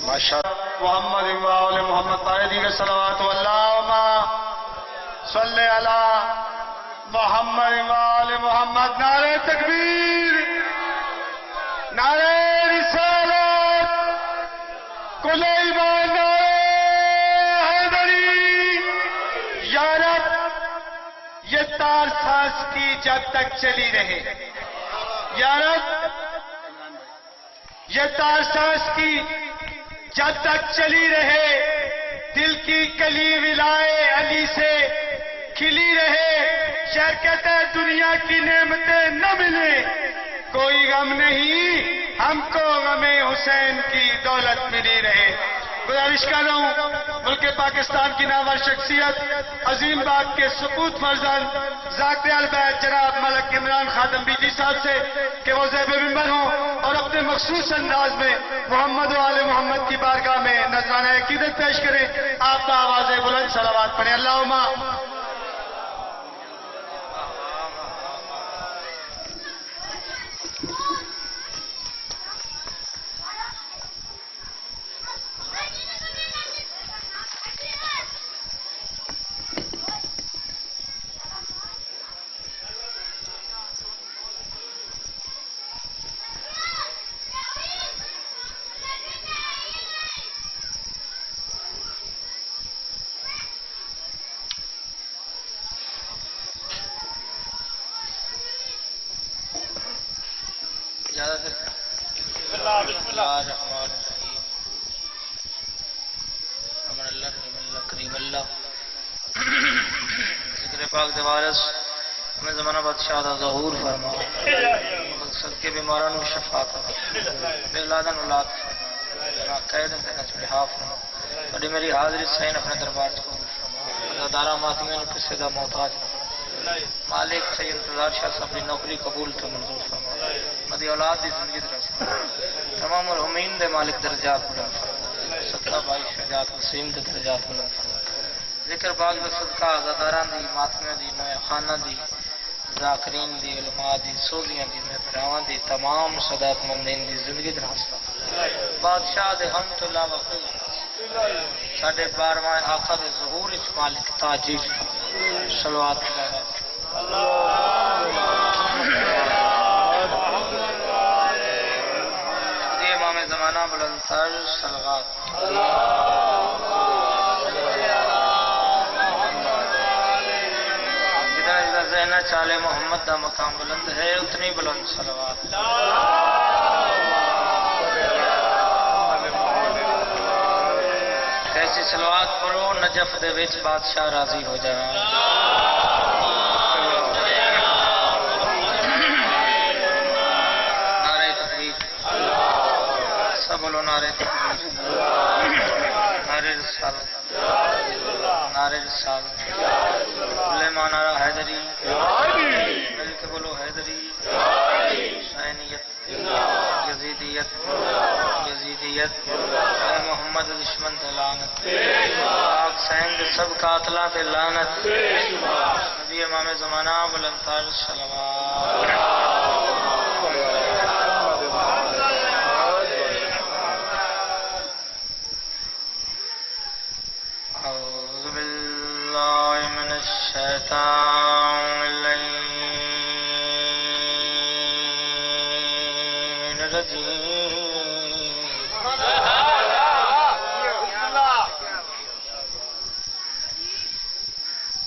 ماشاءاللہ محمد وآل محمد قائدی کے صلوات اللہم صلی علی محمد وآل محمد. نعرہ تکبیر، نعرہ رسالت، کل ایمان، نعرہ حیدری. یا رب یہ تار سانس کی جب تک چلی رہے، یا رب یہ تار سانس کی جب تک چلی رہے، دل کی کلی ولائے علی سے کھلی رہے. شعر کہتا ہے دنیا کی نعمتیں نہ ملیں کوئی غم نہیں، ہم کو غم حسین کی دولت ملی رہے. گزارش کر رہا ہوں ملک پاکستان کی نامور شخصیت عظیم باغ کے سپوت فرزند ذاکر البیت جناب ملک عمران خادم بیجی صاحب سے کہ وہ زیب منبر ہوں اور اپنے مخصوص انداز میں محمد و آل محمد کی بارگاہ میں نذرانہ عقیدت پیش کریں. آپ کا آواز بلند صلوات پڑھیں. اللہم بسم اللہ الرحمن الرحیم. امن اللہ رحیم اللہ کریم اللہ ذکر پاک دوارس ہمیں زمانہ بادشاہ دا ظہور فرما، مقصد کے بیماران و شفاعت بے اولادن اولاد فرما، قیدن تینا چڑھا فرما. اور میری حاضری سین اپنے دربار کو فرما، دارا ماتمین کسی دا محتاج نہ فرما. مالک سید انتظار شاہ صاحب کی نوکری قبول تو منظور فرما، مدی اولاد دی زندگی درست فرما. تمام مرحومین دے مالک درجات بلند فرما، صدقہ بائی شجاعت وسیم دے درجات بلند فرما. ذکر پاک دا صدقہ عزاداران دی، ماتمیاں دی، نویا خانہ دی، ذاکرین دی، علماء دی، سوزیاں دی، محتراواں دی، تمام سادات مومنین دی زندگی دراز فرما. بادشاہ دے حمد اللہ وقت ساڑھے 12واں آقا دے ظہور اچ مالک تاجیل صلوات دی امام زمانہ بلند تر صلوات. جتنا جتنا ذہن چالے محمد دا مقام بلند ہے اتنی بلند صلوات. ایسی صلوات پڑھو نجف دے وچ بادشاہ راضی ہو جائے. نعرہ تکبیر، سب بولو نعرہ تکبیر، نعرہ رسالت، نعرہ رسالت. علماء نعرہ حیدری، مل کے بولو حیدری. حسینیت، یزیدیت، یزیدیت، اے محمد دشمن تے لعنت، پاک سین دے سب قاتلاں تے لعنت. نبی امام زمانہ بلند تر صلوات. اعوذ باللہ من الشیطان اللعین الرجیم.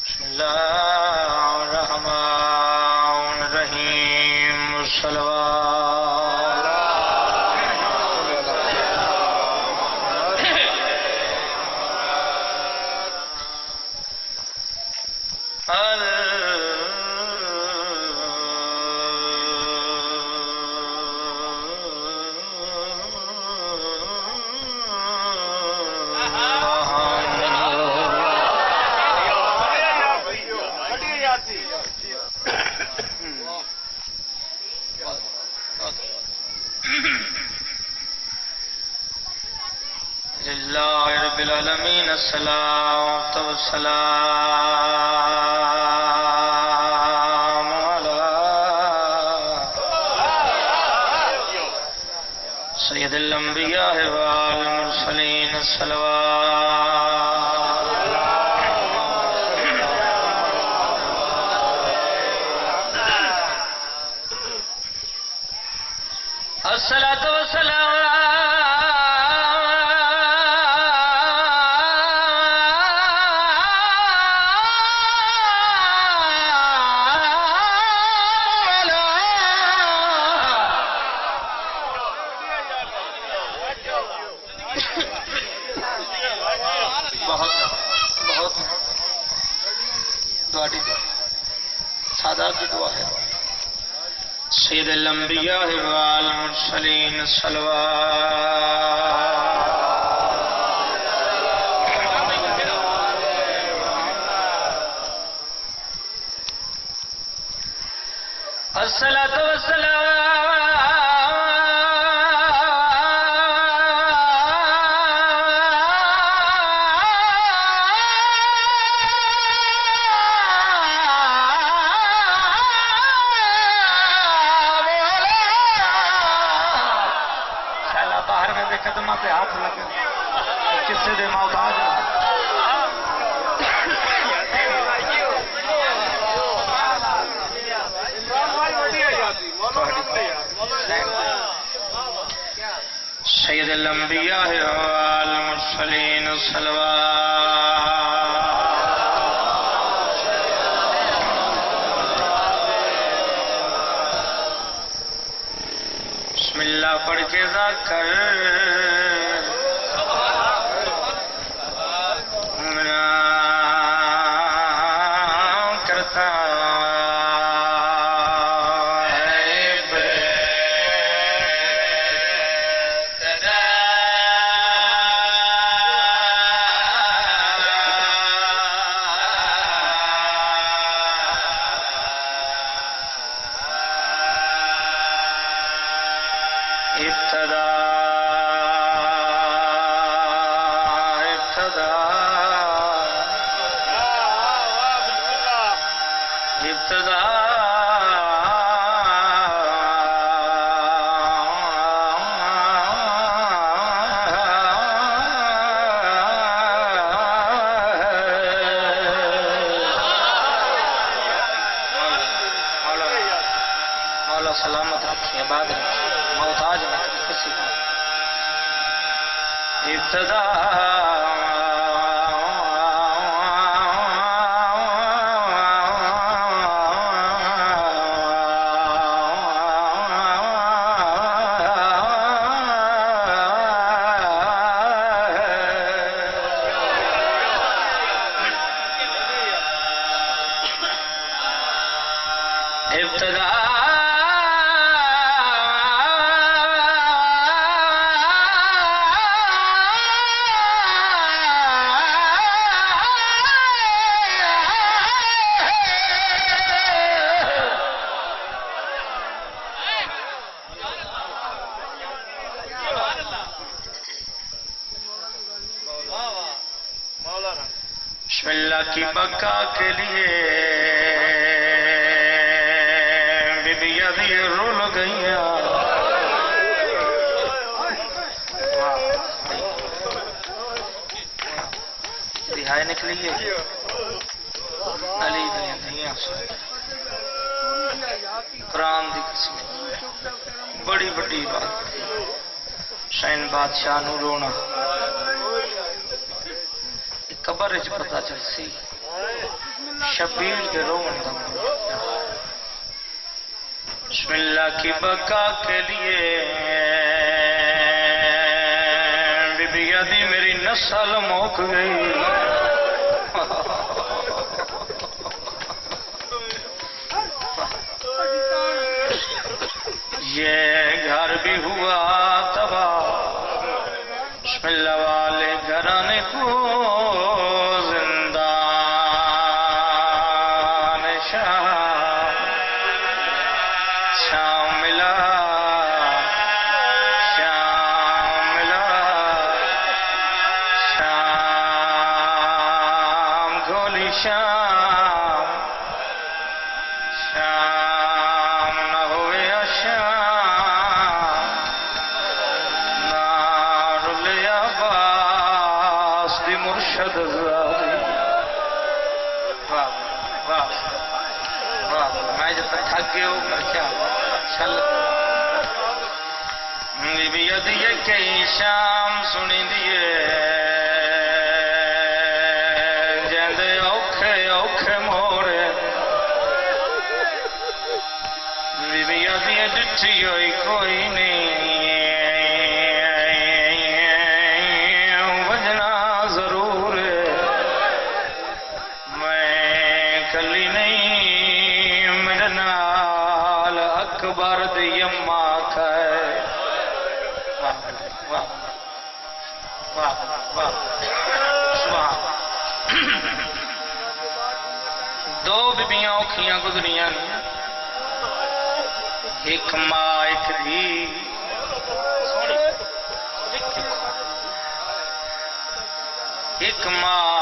بسم اللہ الرحمن الرحیم. صلوات. للہ رب العالمین الصلاۃ والسلام علی سید الانبیاء والمرسلین صلوات الصلاۃ والسلام سادات کی دعا ہے سید الانبیاء والمرسلین صلوات الصلاۃ والسلام قدمہ پہ ہاتھ لگے کسے دے محتاج سید الانبیاء والمرسلین صلوات بسم اللہ پڑھ کے ذکر سلامت رکھیں آباد رکھیں محتاج نہ کریں کسی کو ابتدا بسم اللہ کی بقا کے لیے بی بی ابھی رول گئیاں دہائی نکلی ہے علی دنیا قرآن دی قسم بڑی بڑی بات شین بادشاہ نو رونا قبر اچ پتہ چل سی شبیر کے رون دا بسم اللہ کی بقا کے لیے بی بی ادی میری نسل موک گئی یہ گھر بھی ہوا تباہ بسم اللہ والے گھرانے کو دی مرشد زادی واہ واہ واہ میں جب تک تھک گئے ہو کر کیا چل بی دیئے کئی شام سنی دیئے جیندے اوکھے اوکھے موڑے بی دیئے ڈٹھی ہوئی کوئی نہیں دو بیبیاں اوکھیاں گزریاں ایک ماں ایک دھی ایک ماں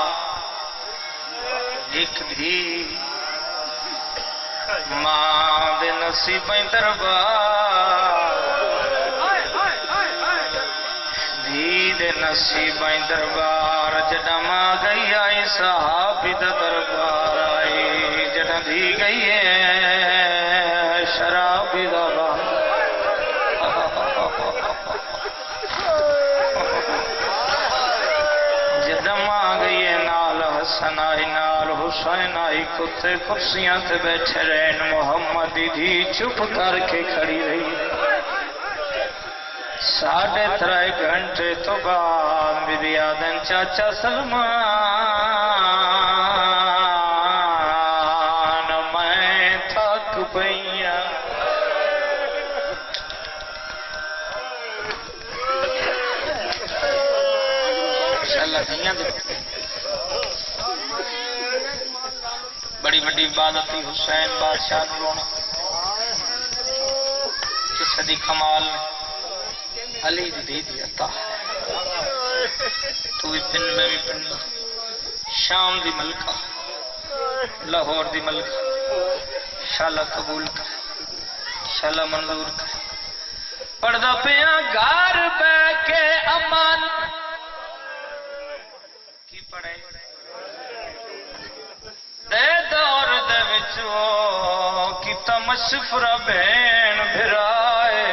ایک دھی ماں دے نصیبیں دربار دھی دے نصیبیں دربار جڑا ماں گئی آئی صحابی دا دربار آئی جڑا دھی گئی ہے شرابی دا بار جڑا ماں گئی ہے نال حسن آئی نال حسین آئی کتے کرسیاں تے بیٹھے رہن محمد دھی چپ کر کے کھڑی رہی 3.5 گھنٹے تو بعد میری آدن چاچا سلمان میں تھک پئیاں انشاءاللہ دنیا دے بڑی بڑی عبادت تھی حسین بادشاہ نو رونا کس دی کمال نے علی دی دی عطا تو بھی پن میں بھی پن شام دی ملکہ لاہور دی ملکہ شالہ قبول کر شالہ منظور کر پردہ پیاں گھر بے کے امان کی پڑھے دے دور دے وچو کی تمشفرہ بین بھرائے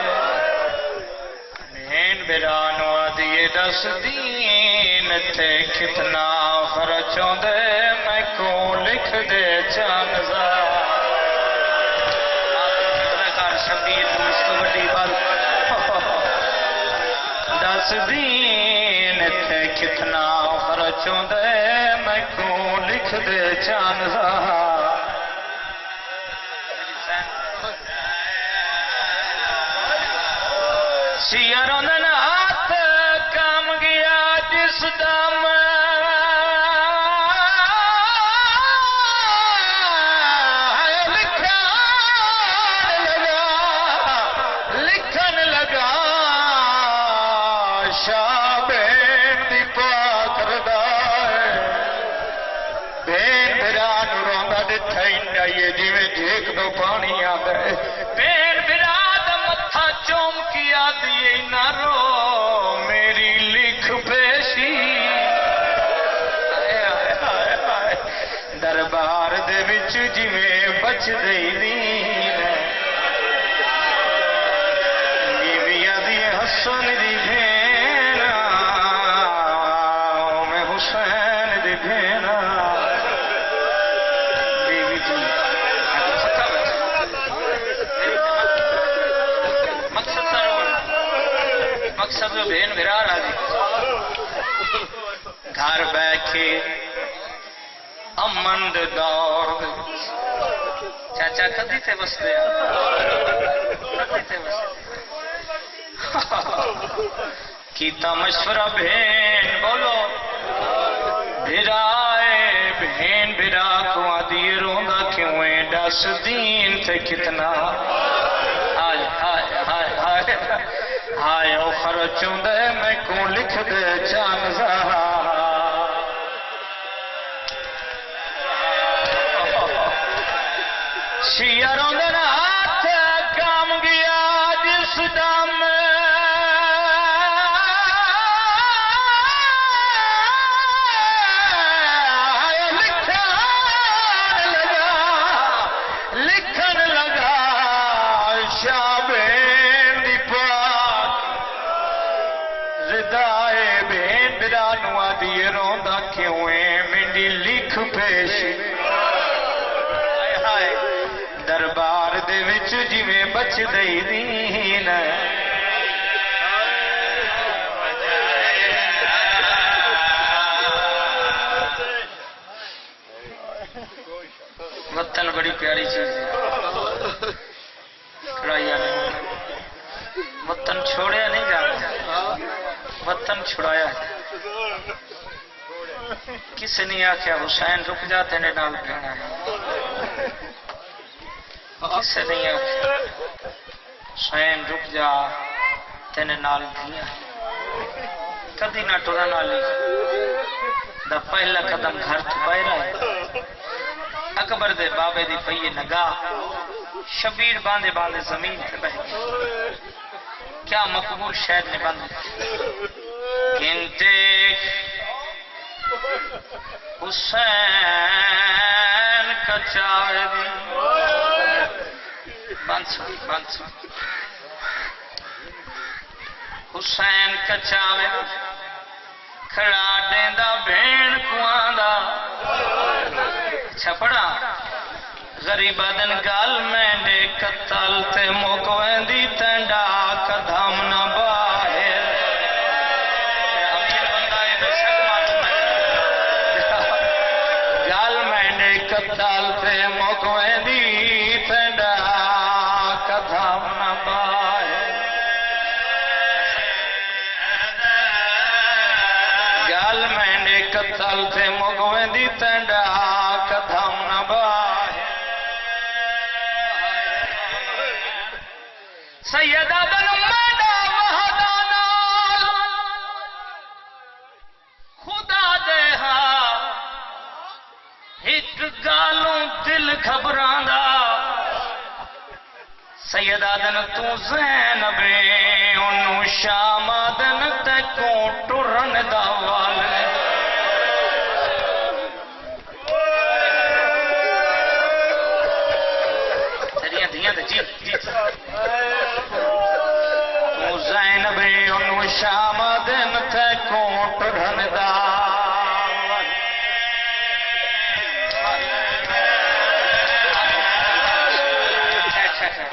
برانو آدھیے دس دین تھے کتنا خرچوں دے میں کو لکھ دے چانزا کار شبیر مستو بڑی بات 10 دین تھے کتنا خرچوں دے میں کو لکھ دے چانزا شیروں دن ہاتھ کام گیا جس دم لکھن لگا شاہ بین دی پاک ردائے بین بھران روندہ ڈٹھا انڈا یہ جیویں جھیک دو پانی آگئے بین بھران متھا چوم کیا دیئے نہ رو میری لکھ پیشی دربار دے وچ جویں بچ دئی دین بیویاں دی حسن دی بھینا میں حسین دی بھینا بیوی جی مقصد میں بہن بھرا راضی گھر بیٹھے امن دے دور چاچا کدی تے بستے کیتا مشورہ بہن بولو بھرائے بہن بھرا کو آدھی روندا کیوں ہے 10 دین تے کتنا ہائے ہائے ہائے ہائے ہائے او خرچوں دے میں کو لکھ دے چانزا شیعروں دے ہاتھ کام گیا جس دم دائے بین برانو آدھی روندا کیوں ہے منڈی لکھ پیش دربار دے وچ جویں بچ دئی دین وطن بڑی پیاری چیز ہے کڑائیا نہیں وطن چھوڑیا نہیں جاتا وطن چھڑایا ہے کس نے آخیا حسین رک جا تیرے نال کہنا ہے کس نے آخیا حسین رک جا تیرے نال دیا کدی نہ ٹرن والی دا پہلا قدم گھر تو باہر ہے اکبر دے بابے دی پئی نگاہ شبیر باندھے باندھے زمین پہ بہ گئی کیا مقبول شہر نے بند گنتے حسین کا چاوے دی بند سو حسین کا چاوے کھڑا دیندا بھین کواں دا چھپڑا غریب دن گال میں نے قتل تے موکویں دی تنڈا قدم نہ باہر امیر بندہ ہے بے شک معلوم ہے گال میں نے قتل تے موکویں دی تنڈا قدم نہ باہر گال میں نے قتل تے موکویں دی تنڈا قدم نہ باہر سیدہ بن مانا وحدانا خدا دے ہاں ایک گالوں دل گھبراندا سیدہ دن تو زینب انہوں شام دن تے کو ٹرن دا والے جی زینب انہوں شام دن تے کوٹ رہندا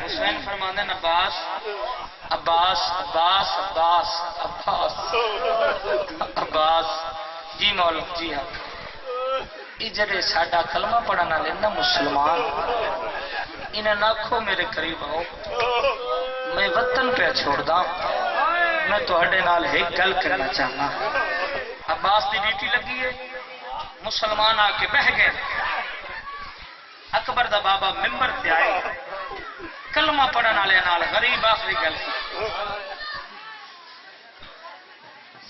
حسین فرماندے عباس عباس عباس عباس عباس عباس جی مولا جی ہاں یہ جڑے ساڈا کلمہ پڑھنا لینا مسلمان انہیں ناکھو میرے قریب آؤ میں وطن پہ چھوڑ دا میں تو ہڈے نال ایک گل کرنا چاہنا عباس دی ڈیوٹی لگی ہے مسلمان آ کے بہ گئے اکبر دا بابا ممبر تے آئے کلمہ پڑھن والے نال غریب آخری گل کی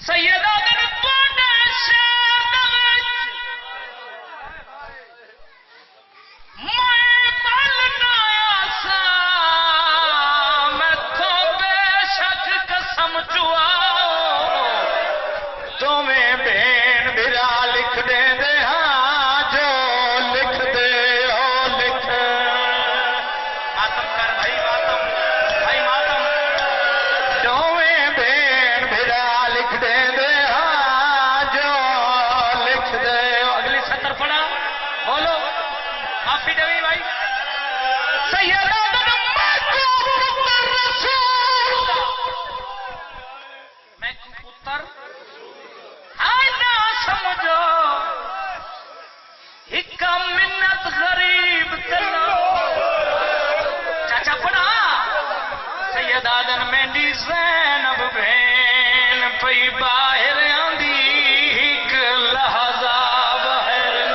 سیدہ دن پونے شہر تمہیں بین برا لکھ دے دے ہاں جو لکھ دے ہو لکھ ماتم کر بھائی ماتم تمہیں بین برا لکھ دے دے ہاں جو لکھ دے ہو اگلی سطر پڑھا بولو معافی دے بھائی سیدہ منت غریب تلا چاچا پڑا سیدہ دن مینڈی زینب بین پئی باہر آندی ایک لحظہ باہر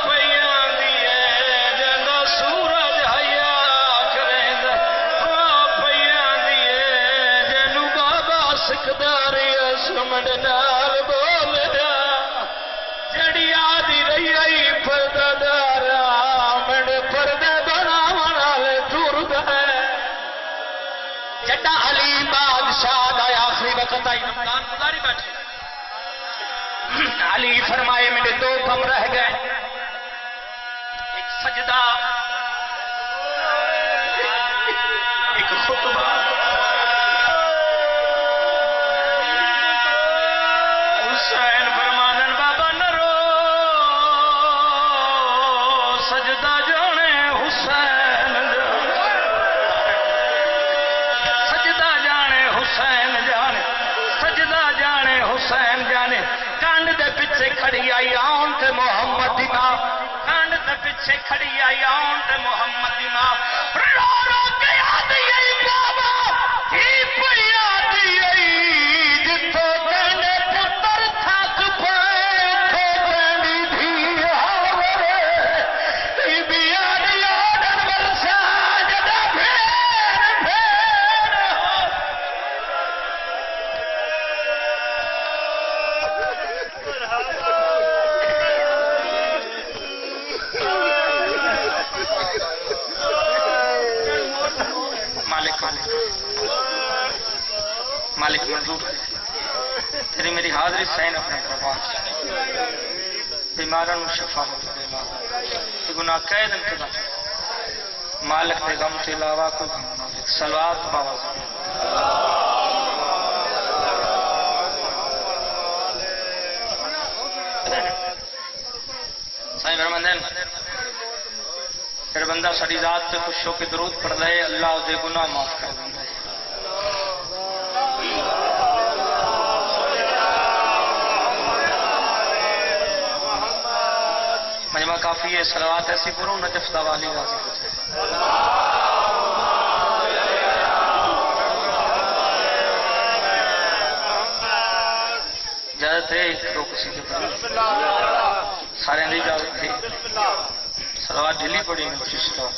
پئی آندی ہے جنو سورج حیا کریں پئی آندی ہے جنو بابا سکداری سمجھ نال بولیا جڑی آدھی رہی رہی پردہ دارا مڑ پردہ بناون والے ترد ہے جٹا علی بادشاہ دا آخری وقت آئی رمضان گزاری بیٹھے علی فرمائے میرے دو کم رہ گئے ایک سجدہ ایک خطبہ پیچھے کھڑی آئی آن تے محمد دی ماں کانڈ تے پیچھے کھڑی آئی آن تے محمد دی ماں رو رو کے آدھی آئی بابا ہی پڑی آدھی آئی جتوں تینے پتر تھک پائے تھے تینی دھی آورے ای بیاری آڈر ورسا جدہ پھیر مالک منظور تیری میری حاضری سین اپنے دربار بیماروں کو شفا ہو جائے گناہ قید انتظام مالک دے غم کے علاوہ کوئی غم نہ ہو صلوات باواز سائیں برمندین پھر بندہ ساری ذات سے خوش ہو کے درود پڑھ رہے اللہ دے گناہ معاف کر دیں مجمع کافی ہے صلوات ایسی پروں نجف والی راضی ہو جائے اجازت ہے کرو کسی کے پر سارے اندھی اجازت تھی صلوات ڈھلی پڑی میں کچھ صلوات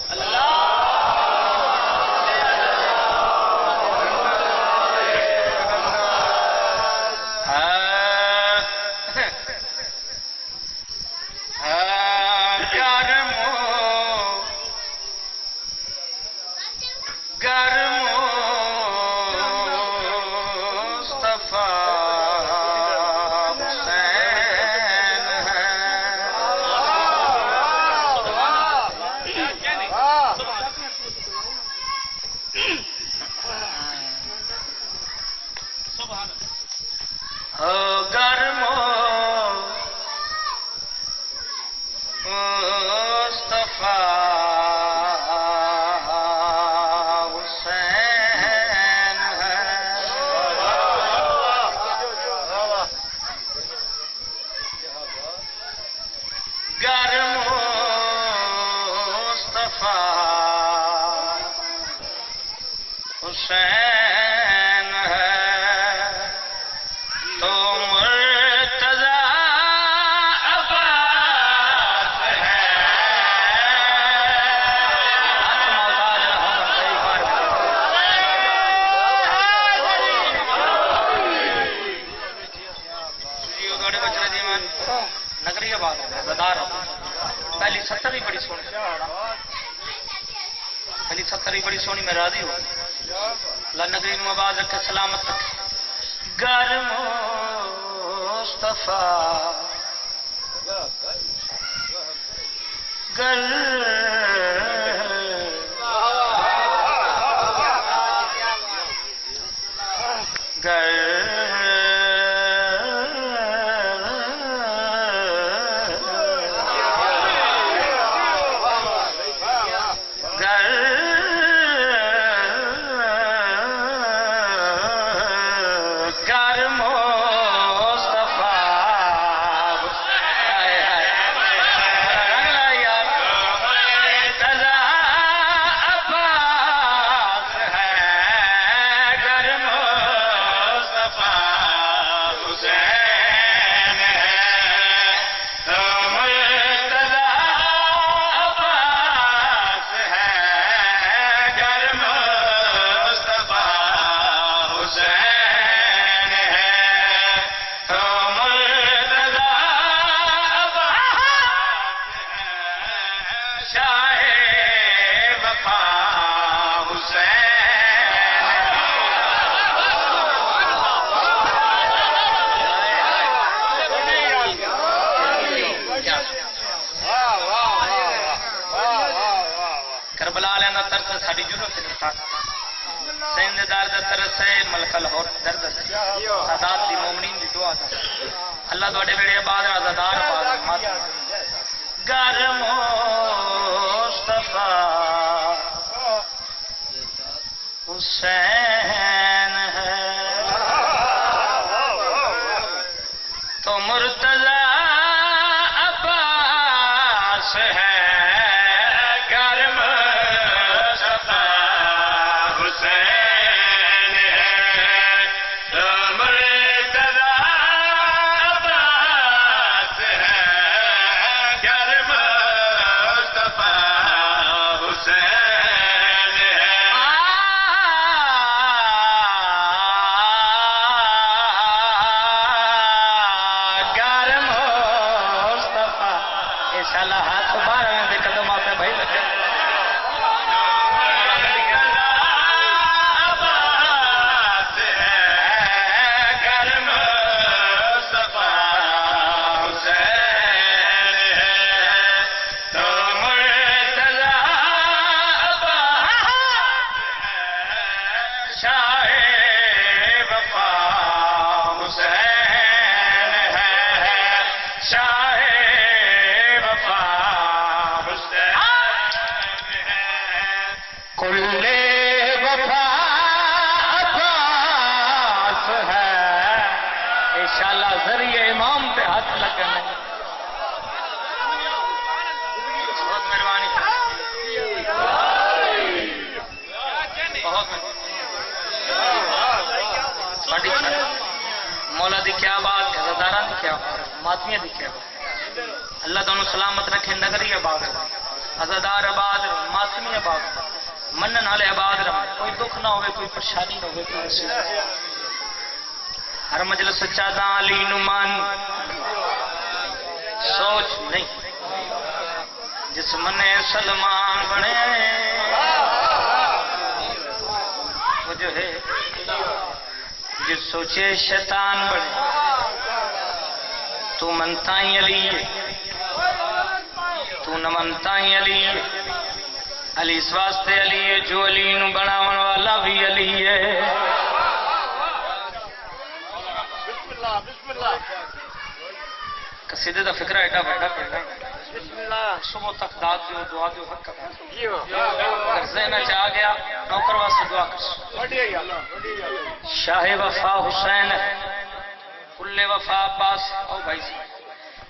حسین ہے تو مرتضی عباس ہے نگری آباد زدار پہلی 70 ہی بڑی سونی پہلی 70 ہی بڑی سونی میں راضی ہو اللہ نگری میں آواز رکھے سلامت رکھے گر مصطفیٰ گر گر ساری ضرورت سین دار دا ترس ہے ملک لاہور درد ہے سادات دی مومنین دی دعا دا اللہ تواڈے ویڑے آباد آزادار آباد گر مصطفیٰ حسین ہے تو مرتضی ماشاءاللہ ہاتھ باہر آنے دے قدم آتے بھائی لگے ذریعے امام پہ ہاتھ لگنے بہت مہربانی بہت مولا دی کیا بات ہے رضاداران دی کیا بات ماتمیہ دی کیا بات اللہ دونوں سلامت رکھے نگری آباد عزادار آباد ماتمی آباد منن والے آباد رہے کوئی دکھ نہ ہوئے کوئی پریشانی نہ ہوئے کوئی مصیبت ہر مجلس چاہتا علی نمان سوچ نہیں جس منے سلمان بنے وہ جو ہے جس سوچے شیطان بنے تو منتائیں علی تو نہ منتائیں علی علی اس واسطے علی ہے جو علی نو بناون والا بھی علی ہے قصیدے دا فکرہ ایڈا بیٹا پڑھنا صبح تک داد دیو دعا دیو حق کرنا اگر ذہن چاہ گیا نوکر واسطے دعا کر شاہ وفا حسین ہے کل وفا عباس او بھائی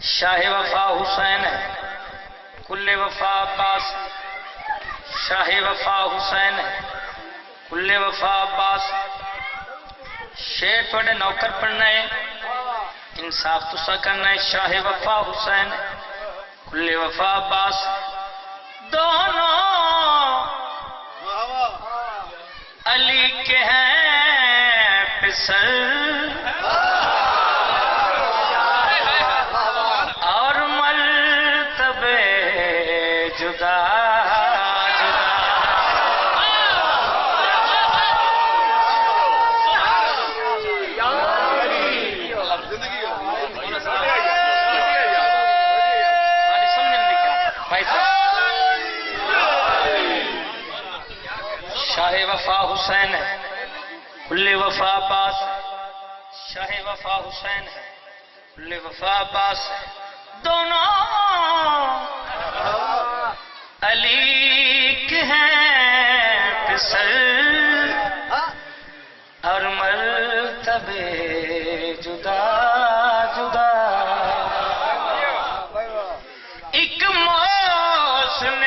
شاہ وفا حسین ہے کل وفا عباس شاہ وفا حسین ہے کل وفا عباس شیر تھوڑے نوکر پڑھنا ہے انصاف تسا کرنا ہے شاہ وفا حسین کل وفا عباس دونوں علی کے ہیں پسر اور مرتبے جدا شاہ وفا حسین ہے کل وفا عباس شاہ وفا حسین ہے کل وفا عباس دونوں علی کے ہیں پسر اور مرتبے جدا جدا ایک موسم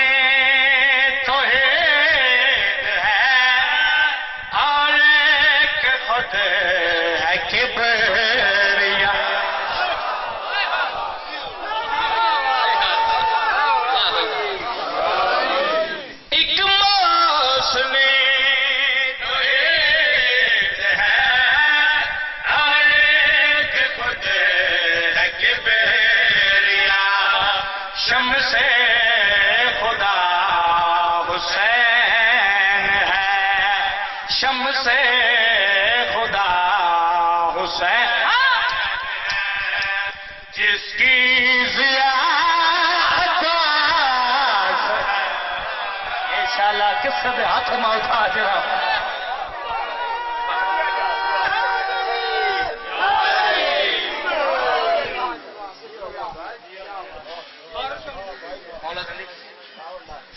شمس خدا حسین جس کی ضیاء انشاءاللہ کس سے ہاتھ میں اٹھا جرا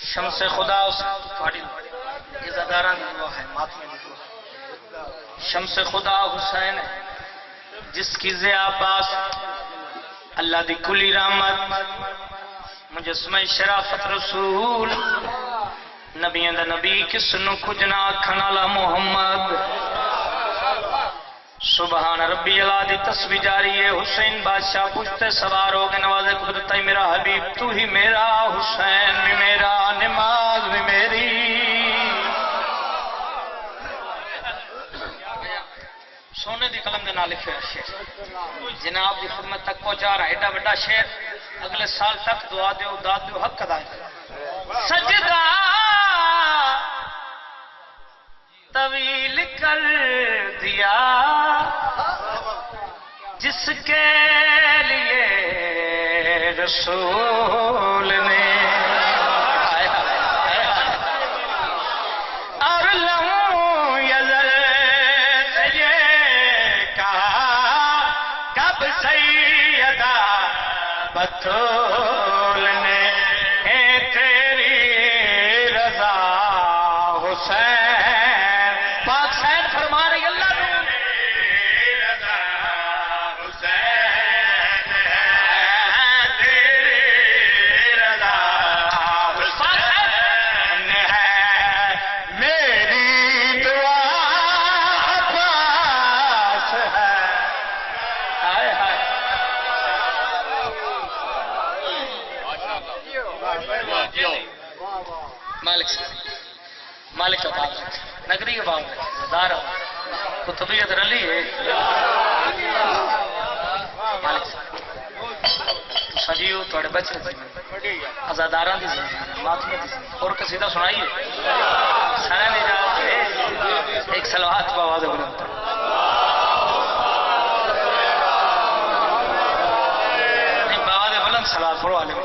شمس خدا عزاداران دعا ہے ماتمی دعا شمس خدا حسین جس کی ضیاء پاس اللہ دی کلی رحمت مجسمہ شرافت رسول نبیان دا نبی کس نو کجنا کھنالا محمد سبحان ربی اللہ دی تسبیح جاری ہے حسین بادشاہ پوچھتے سوار ہو گئے نواز قدرت میرا حبیب تو ہی میرا حسین بھی میرا نماز بھی میری سونے دی قلم دے نال لکھے ہوئے شعر جناب دی خدمت تک پہنچا رہا ایڈا بڑا شعر اگلے سال تک دعا دیو داد دیو حق ادا کرو سجدہ طویل کر دیا جس کے لیے رسول نے اور لہوں یزل سے یہ کہا کب سیدہ بطول نے تیری رضا حسین پاک سین فرما رہی اللہ نے رضا حسین تیری رضا حسین ہے میری دعا عباس ہے ہائے ہائے مالک صاحب مالک کا باغ ہے نگری کا باغ ہے زدار قطبیت رلی ہے مالک صاحب سجیو توڑے بچے ازاداراں دی زندگی ماتمیہ دی زندگی اور قصیدہ سنائیے سارے نے جواب ہے ایک صلوات بآواز بلند نہیں بآواز بلند صلوات پڑھو عالم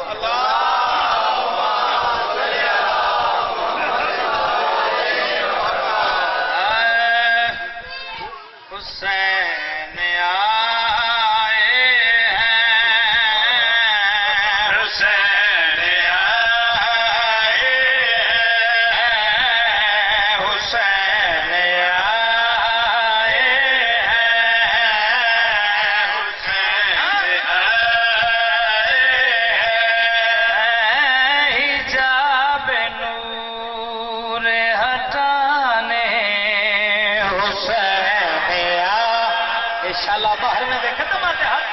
حسین آئے ہیں حسین آئے ہیں حسین آئے ہیں حسین آئے ہیں حجاب نور ہٹانے حسین انشاءاللہ باہر میں دیکھیں تو باتیں ہاتھ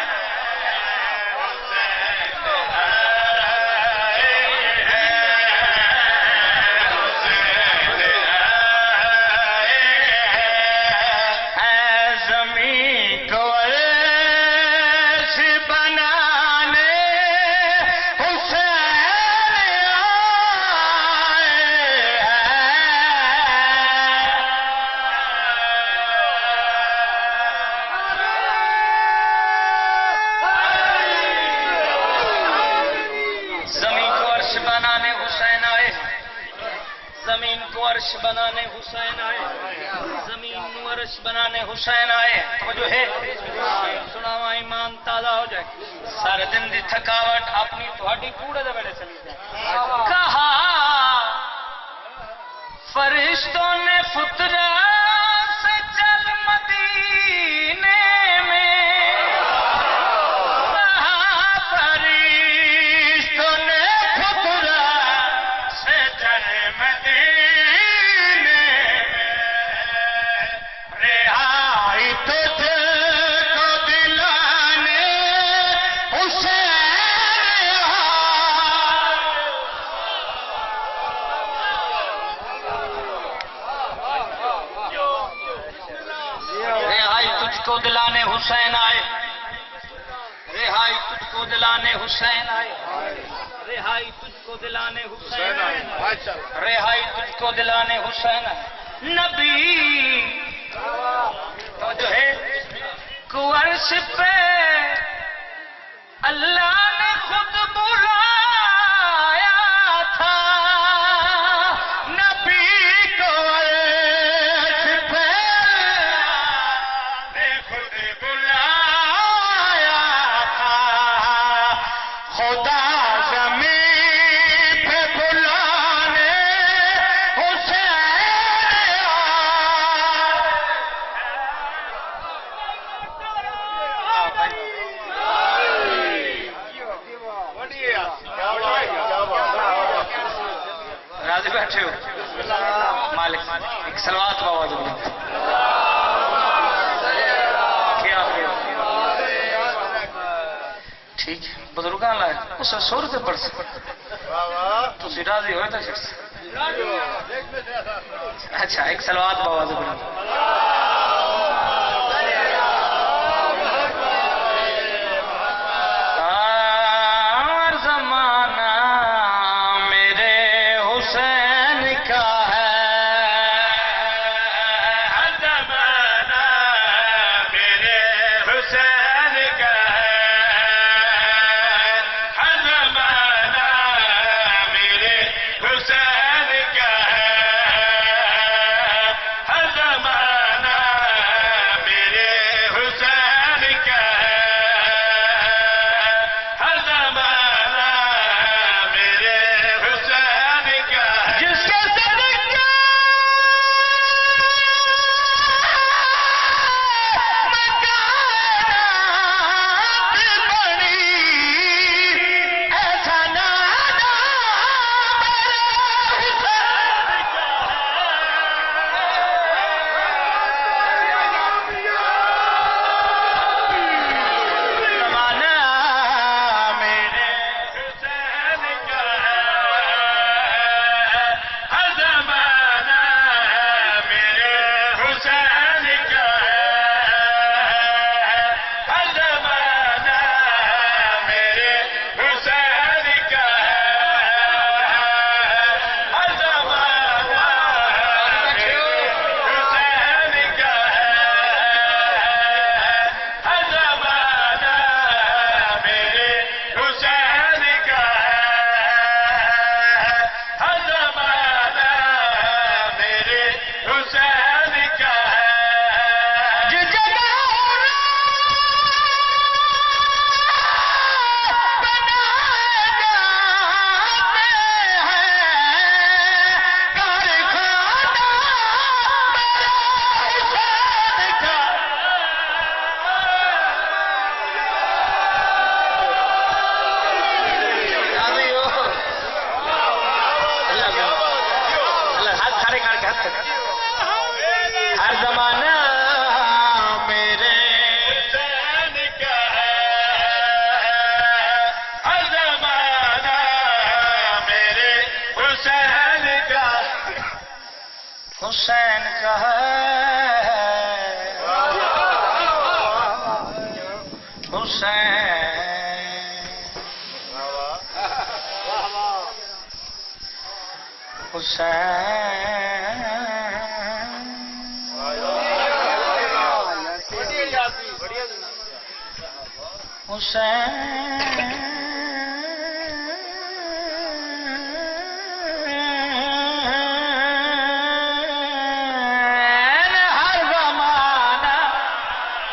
زمین کو عرش بنانے حسین زمین کو عرش بنانے حسین آئے زمین کو عرش بنانے حسین آئے توجہ ہے سناوا ایمان تازہ ہو جائے سارے دن دی تھکاوٹ اپنی تھوڑی کوڑے دے بیٹھے چلی جائے کہا فرشتوں نے فطرت سے چل مدینے میں کو دلانے حسین آئے رہائی تجھ کو دلانے حسین آئے رہائی تجھ کو دلانے حسین آئے رہائی تجھ کو دلانے حسین آئے نبی تو جو ہے کو عرش پہ اللہ نے خود بلایا تھا نبی کو عرش پہ خدا زمین پہ بلانے راضی بیٹھے ہو مالک ایک سلوات بآواز بلند کیا ٹھیک ہے بزرگان لائے اسے 100 روپے پڑھ سکتے تو راضی ہوئے تھا شخص اچھا ایک سلوات بآواز بلند کا ہے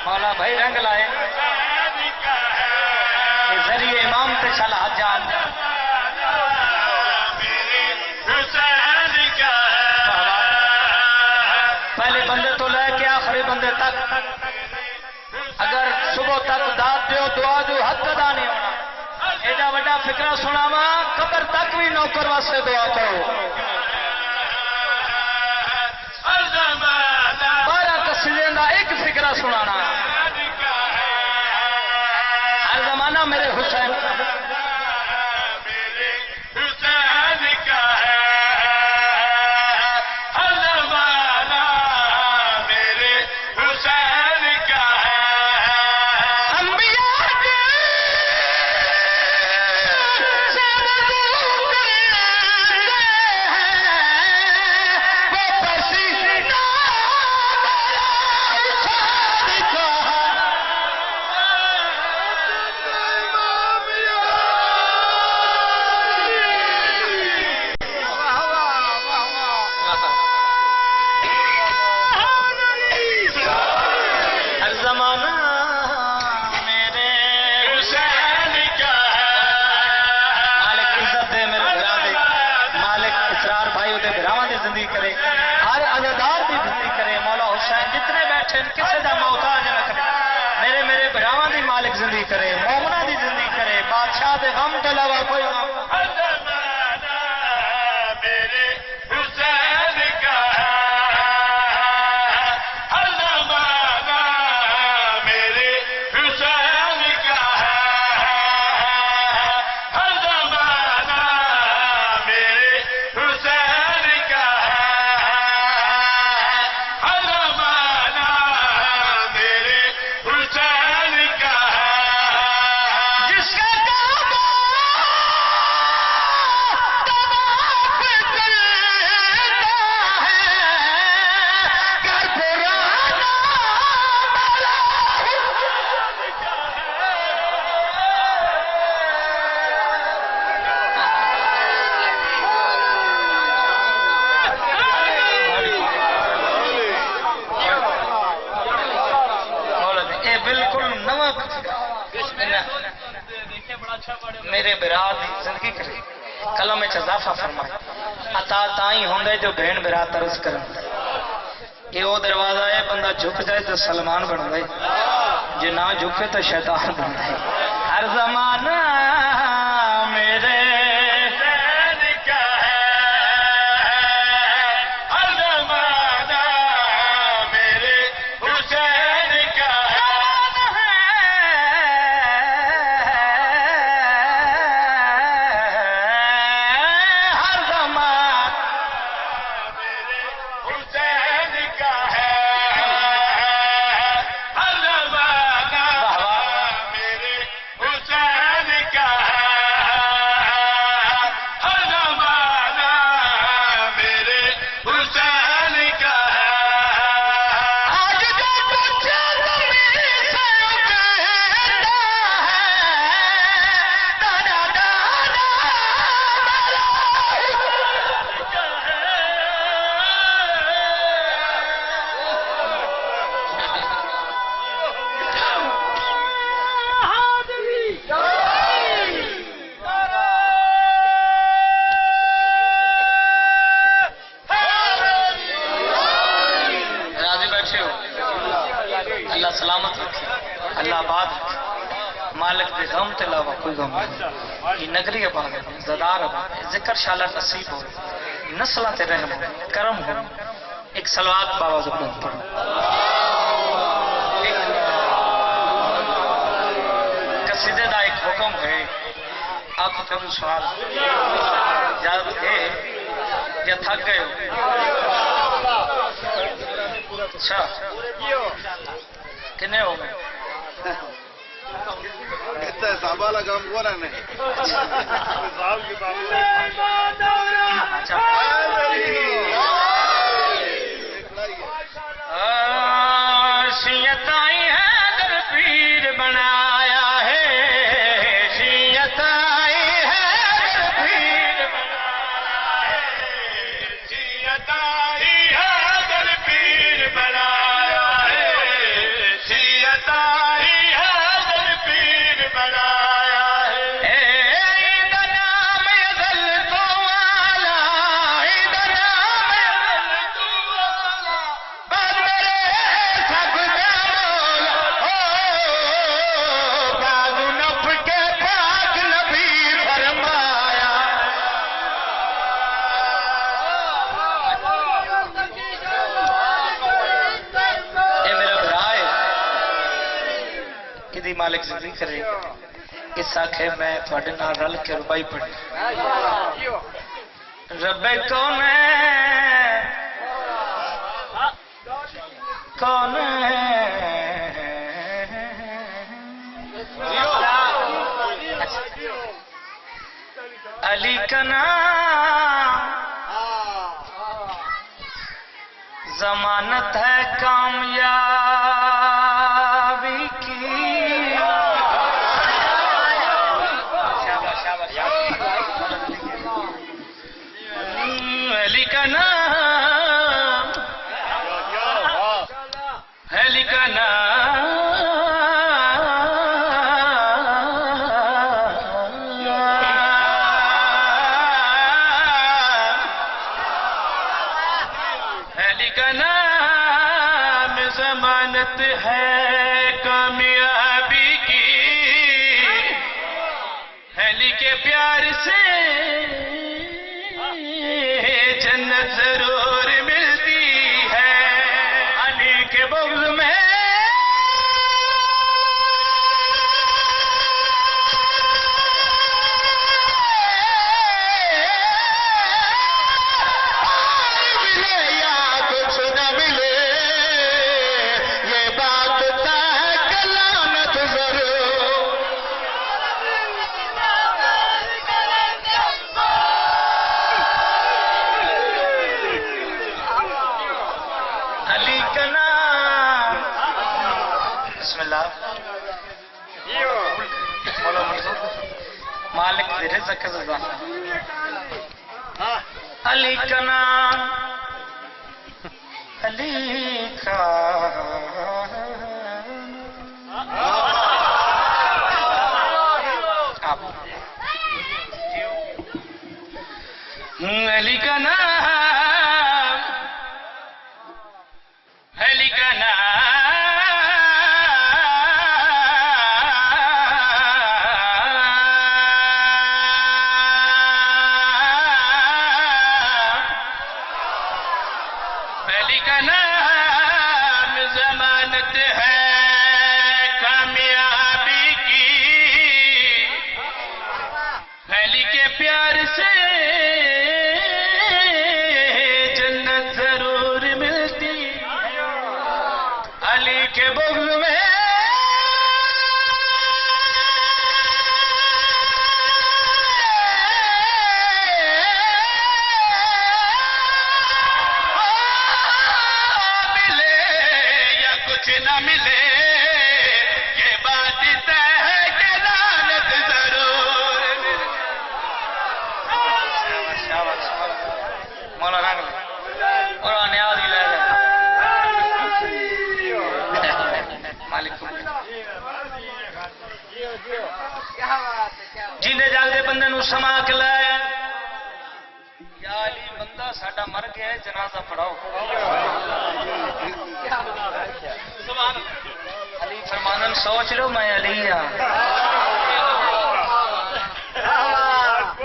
مولا بھائی رنگ لائے ذریعے امام تے چلا جان پہلے بندے تو لے کے آخری بندے تک اگر صبح تک داد دیو دعا دیو حد ادا نہیں ہونا ایڈا بڑا فکرہ سناوا قبر تک بھی نوکر واسطے دعا کرو 12 قصیدے دا ایک فکرہ سنانا ہر زمانہ میرے حسین کسی دا محتاج نہ کرے میرے براواں دی مالک زندگی کرے مومنا دی زندگی کرے بادشاہ دے غم تو علاوہ کوئی میرے برا دی زندگی کرے کلم میں اضافہ فرمائے عطا تائیں ہوندے جو بہن برا ترس کرن یہ وہ دروازہ ہے بندہ جھک جائے تو سلمان بن گئے جو نہ جھکے تو شیطان بن گئے ہر زمانہ میرے اللہ سلامت رکھے اللہ آباد رکھے مالک دے غم تے علاوہ کوئی غم نہیں یہ نگری آباد ہے زدار آباد ہے ذکر شالہ نصیب ہو نسلہ تے رحم ہو کرم ہو ایک صلوات بابا زبان پڑھو قصیدے دا ایک حکم ہے آپ کو کبھی سوال اجازت ہے یا تھک گئے ہو اچھا کنے ہو گئے حساب والا کام ہو رہا نہیں شیعت آئی ہے در پیر بنایا ہے شیعت آئی ہے در پیر بنایا ہے شیعت آئی ہے در پیر بنایا ہے شیعت آئی ہے در پیر بنایا ہے عید نام ازل تو والا عید نام ازل تو والا بس میرے سب کا مولا باغ نف کے پاک نبی فرمایا اے میرا برائے کدی مالک زندگی کرے گا اس آنکھے میں تھوڑے نال رل کے ربائی پڑھی رب کون ہے کون ہے علی کا نام ضمانت ہے کامیابی کی علی کا نام علی کا علی کا نام ضمانت ہے کامیابی کی علی کے پیار سے جنت ضرور ملتی ہے علی کے بغض میں ملے یا کچھ نہ ملے یہ بات طے ہے کہ لعنت ضرور علی کا نام بسم اللہ مولا منظور مالک رزق رضا علی کا نام علی کا علی کا نام علی کا علی کا نام ضمانت ہے کامیابی کی علی کے پیار سے جنت ضرور ملتی علی کے بغض میں ملے یا کچھ نہ ملے یہ بات طے ہے کہ لعنت ضرور مولا رنگ اور نیاز ہی لے مالک جیندے جاگدے بندے نو سما کے لایا یا علی بندہ ساڈا مر گیا ہے جنازہ پڑھاؤ علی فرمانن سوچ لو میں علی ہاں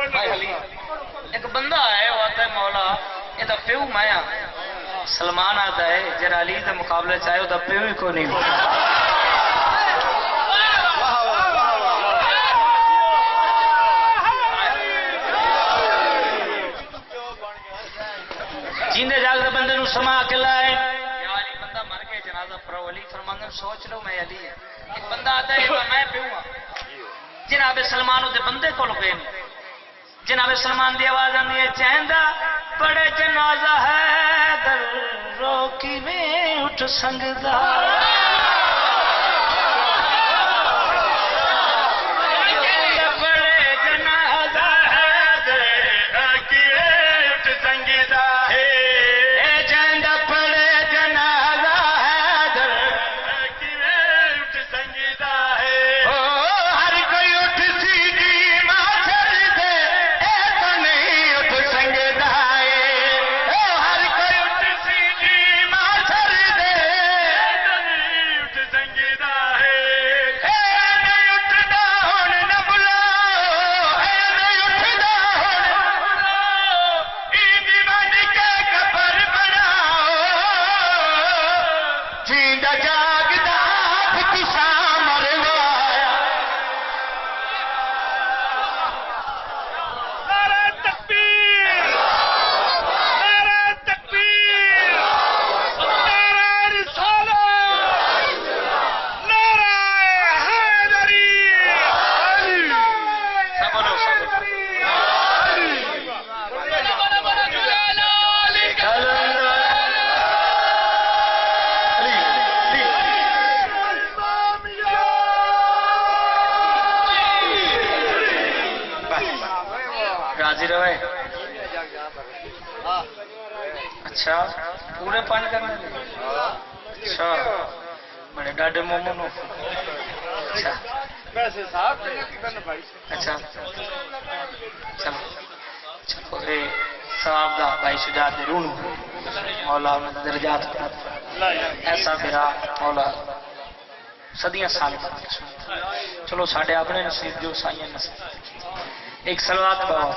میں علی ایک بندہ ہے وہ آتا ہے مولا یہ دا پیو میں ہاں سلمان آتا ہے جرا علی دے مقابلے چاہے وہ دا پیو ہی کو نہیں جیندے جاگدے بندے نو سما کے لائے یا علی بندہ سوچ لو میں علی ہے ایک بندہ آتا ہے میں پیوں ہاں جناب سلمان دے بندے کول گئے جناب سلمان دی آواز آندی ہے چہندا بڑے جنازہ ہے در روکی میں اٹھ سنگدا اچھا پورے پانی کرنے اچھا بڑے ڈاڈے مومو نو اچھا اچھا چلو چلو اے صاحب دا بھائی شجاعت روح مولا میں درجات ایسا میرا مولا صدیاں سال چلو ساڈے اپنے نصیب جو سائیں نصیب ایک صلوات پڑھو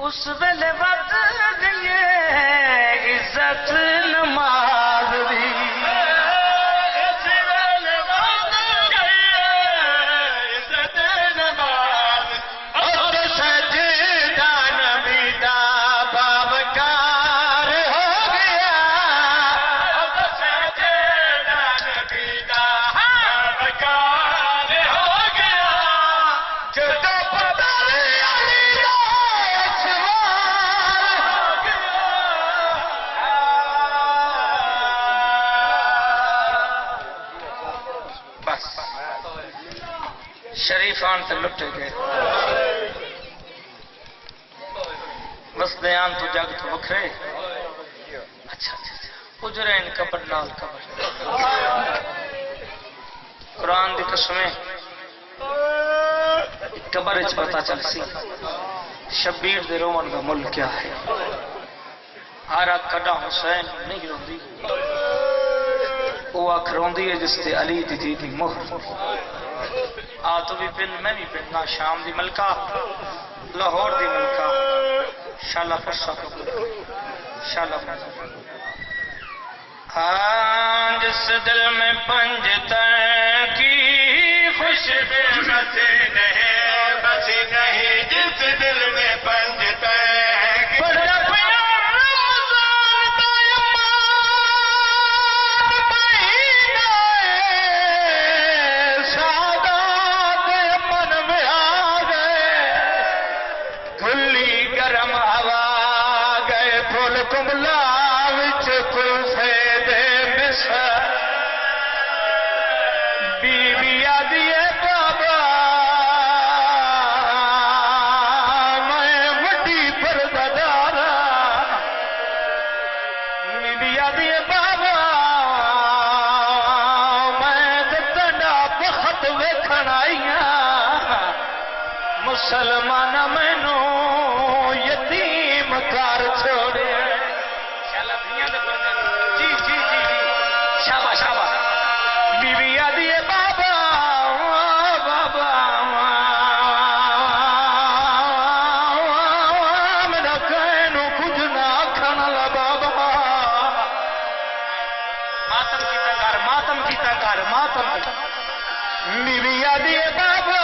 اس ویلے وقت دیے عزت نماز دی اس ویلے وقت دیے عزت نماز اور سجدہ نبی دا بابکار ہو گیا اور سجدہ نبی دا بابکار ہو گیا جدو پتہ شریفان تے لٹے گئے بس دیان تو جگ تو وکھرے اچھا اچھا اجرین قبر نال قبر قرآن دی قسمیں قبر اچ پتا چل سی شبیر دے رومن دا مل کیا ہے آرہ کڈا حسین نہیں روندی وہ آکھ روندی ہے جس تے علی دی دی مہر آ تو بھی پن میں بھی پن نہ شام دی ملکہ لاہور دی ملکہ شالا فرسا شالا فرسا ہاں جس دل میں پنجتن کی خوشبو بسی نہیں جس دل میں پنجتن کی کملا دی بابا میں تیرا بخت ویکھن آئی ہاں مسلمان مینو یتیم کر چھوڑے جی جی جی جی شاباش شاباش بیوی آدھی بابا بابا میرا کہنو کچھ نہ کھانا لا بابا ماتم کیتا کر ماتم بیوی آدھی بابا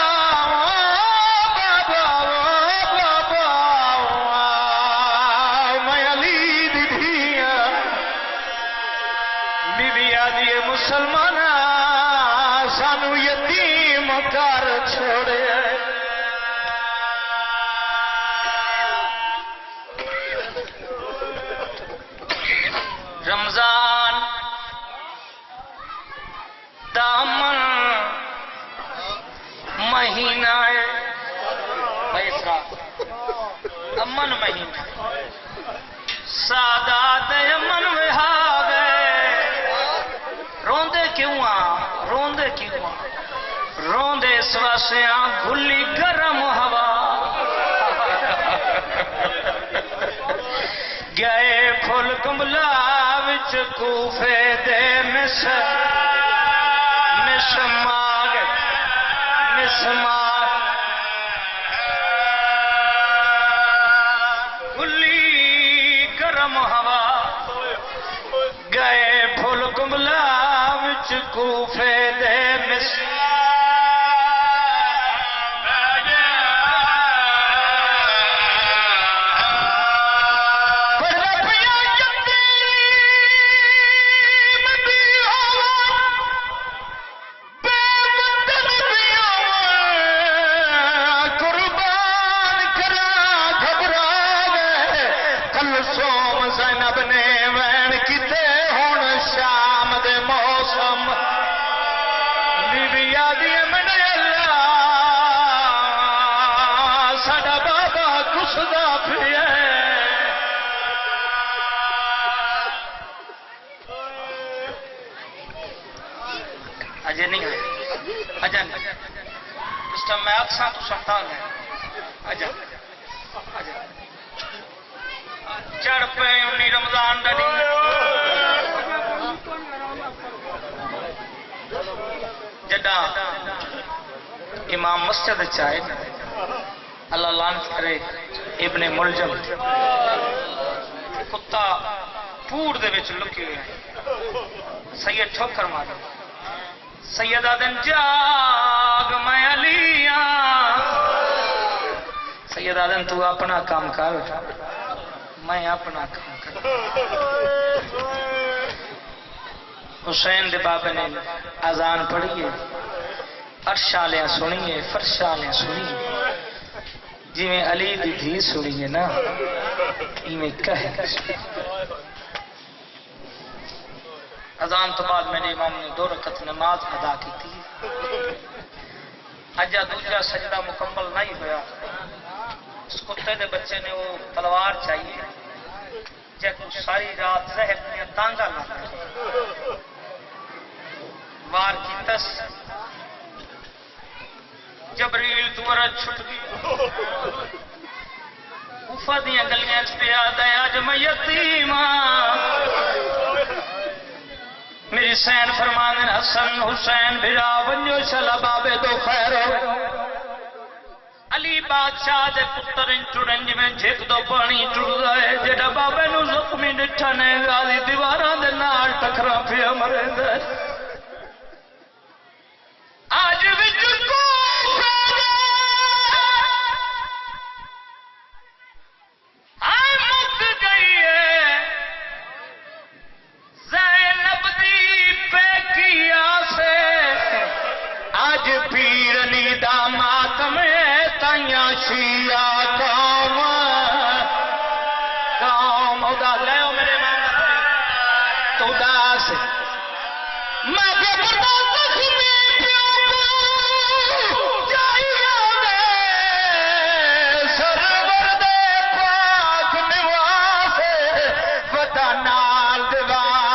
مسلمان سانو یتیم کر چھوڑے رمضان دامن مہینہ ہے امن مہینہ سادات امن وہا گئے روندے کیوں روندے اس واسطے گلی گرم ہوا گئے پھل کملا وچ کوفے دے مسماگ گلی گرم ہوا گئے پھل کملا وچ کوفے دے اجے نہیں ہے اجا اس ٹائم میں اکساں تو سنتا ہے اجا چڑھ پے 19 رمضان دا دن جڈا امام مسجد چائے اللہ لعنت کرے ابن ملجم کتا پور دے وچ لکے ہوئے سید ٹھوکر مارے سید آدن جاگ میں علی سید آدن تو اپنا کام کر میں اپنا کام کر حسین دے بابے نے اذان پڑھیے عرشالیاں سنیے فرشالیاں سنیے جی میں علی دی دھی سنیے نا میں کہے اذان تو بعد میرے امام نے 2 رکعت نماز ادا کی تھی اجا دوسرا سجدہ مکمل نہیں ہوا اس کتے دے بچے نے وہ تلوار چاہیے جب ساری رات زہر میں تانگا نہ وار کی تس جبریل تمہارا چھٹ گئی کوفہ دیاں گلیاں پہ آد ہے اج میں یتیم میری سین فرمان حسن حسین بھرا ونجو چلا بابے تو خیر ہو علی بادشاہ دے پتر چڑنج میں جھک دو پانی چڑ گئے جڑا بابے نو زخمی ڈٹھا نے غازی دیواراں دے نال ٹکرا پیا مرے دے آج وچ کو پیرنی دامات میں تائیاں شیعہ قوم اداس لے ہو میرے ماں تو اداس میں برداشت میں پیوں جائیوں دے سرور دے پاک نواز وطن نال دیوار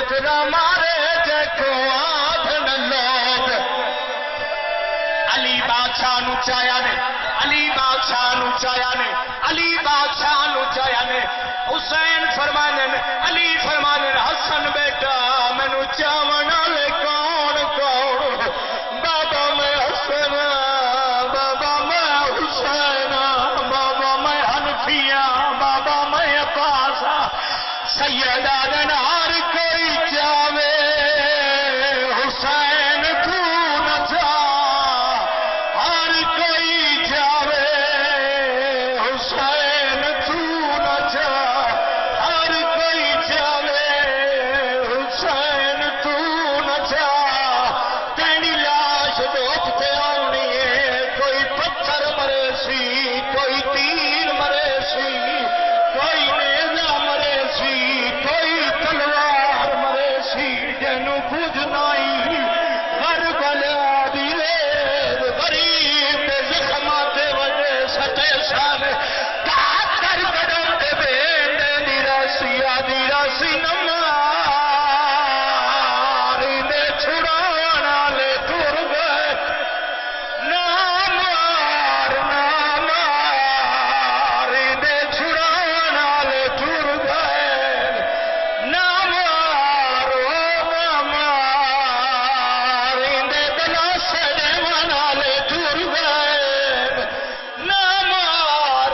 اتنا مارے جے کو آدھن لوگ علی بادشاہ نو چایا نے علی بادشاہ نو چایا نے علی بادشاہ نو چایا نے حسین فرمانے علی فرمانے حسن بیٹا مینو چاون والے کون کون بابا میں حسن بابا میں حسین بابا میں حنفیہ بابا میں عباس سیدہ دن ہر کوئی چاہے حسین تو نہ جا ہر کوئی چاہے حسین تو نہ جا ہر کوئی چاہے حسین تو نہ جا تیری لاش دوپتے آنی ہے کوئی پتھر مرے سی کوئی تیر مرے سی کوئی نیزہ مرے سی کوئی تلوار مرے سی جنو کچھ نہیں کربلا دی ریت غریب دے زخمات وجہ سٹے شان کاتر قدم دے بین دی راسی نمار دے چھڑانا لے تر گئے نامار دے چھڑانا لے تر گئے نامار دے دلاسے دے منا لے تر گئے نامار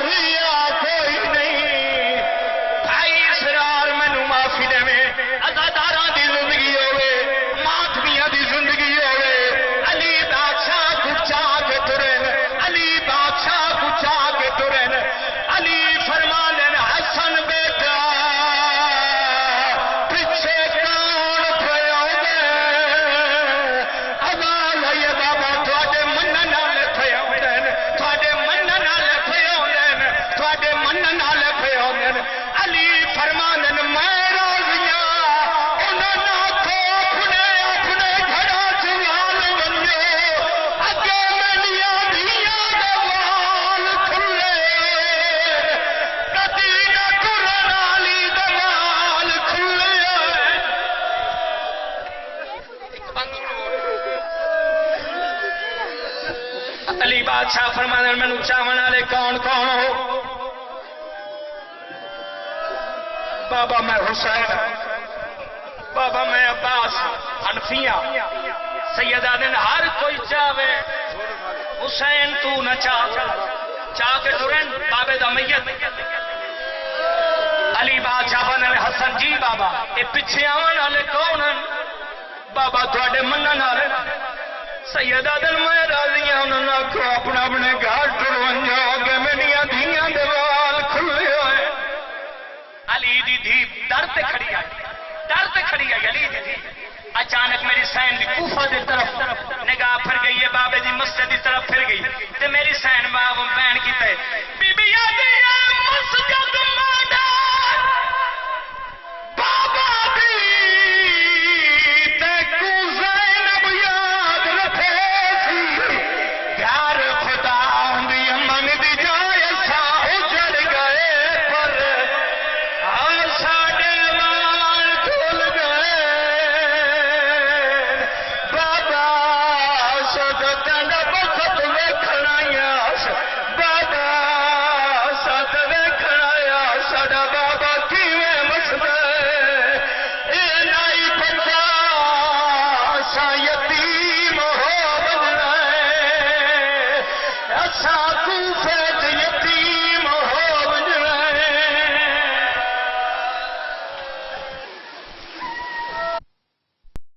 ریا کوئی نہیں بھائی اسرار مینو معافی دے ازاداراں دی زندگی ہوے ماتمیاں دی زندگی ہوے علی بادشاہ کو چاہ کے ترن علی بادشاہ کو چاہ کے ترن علی فرمانے حسن بیٹا پیچھے کون پھیو دے آواز آئی بابا تھوڑے منن والے پھیو دین تھوڑے منن والے پھیو دین تھوڑے منن والے پھیو دین علی فرمانے میں راضیاں انہاں کو اپنے اپنے گھراں چ وال ونجو اگے میریاں دھیاں دے وال کھلے کدی نہ ٹرن والی دے وال کھلے علی بادشاہ فرمانے مینو چاون والے کون کون ہو بابا میں حسین بابا میں عباس حنفیہ سیدہ دن ہر کوئی چاہے حسین تو نہ چاہ کے ترن بابے دا میت علی بادشاہ بنے حسن جی بابا یہ پیچھے آون والے کون ہیں بابا تھوڑے منن والے سیدہ دن میں راضی ہوں انہوں نے آخو اپنا اپنے گھر ٹرون جاؤ گے میریاں دھیاں دے وال کھلے ہوئے علی دی دھی ڈر تے کھڑی آئی علی دی دھی اچانک میری سین دی کوفہ دی طرف نگاہ پھر گئی ہے بابے دی مسجد دی طرف پھر گئی تے میری سین باب بین کی تے بی بی آدھی مسجد